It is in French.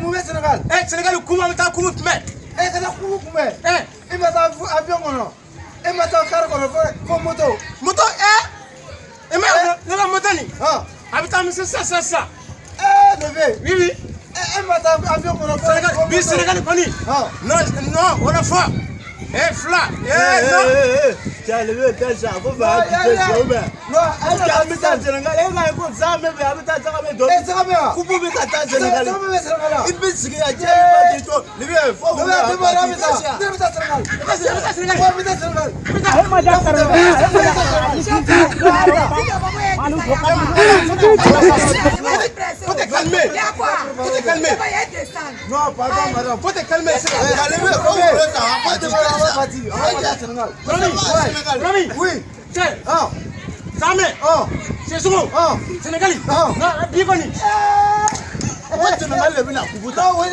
Mouvement Sénégal. Sénégal, comment tu as couru mais il m'a avion. Il m'a car moto. Moto, et mais la moto, habitant, c'est ça. Levé. Oui. Il m'a avion. Sénégal, non, on a foi. Fla. Tu as levé ça, faut pas quitter ça. Non, habitant Sénégal, il va écouter ça, mais habitant Sénégal. Coupe Sénégal. Il peut se dire, il faut non, pardon, madame. Faut te calmer. Oui. Zame. C'est souvent. Sénégalais. Non, Bigoni. Sénégal le bina kubuta. Oui.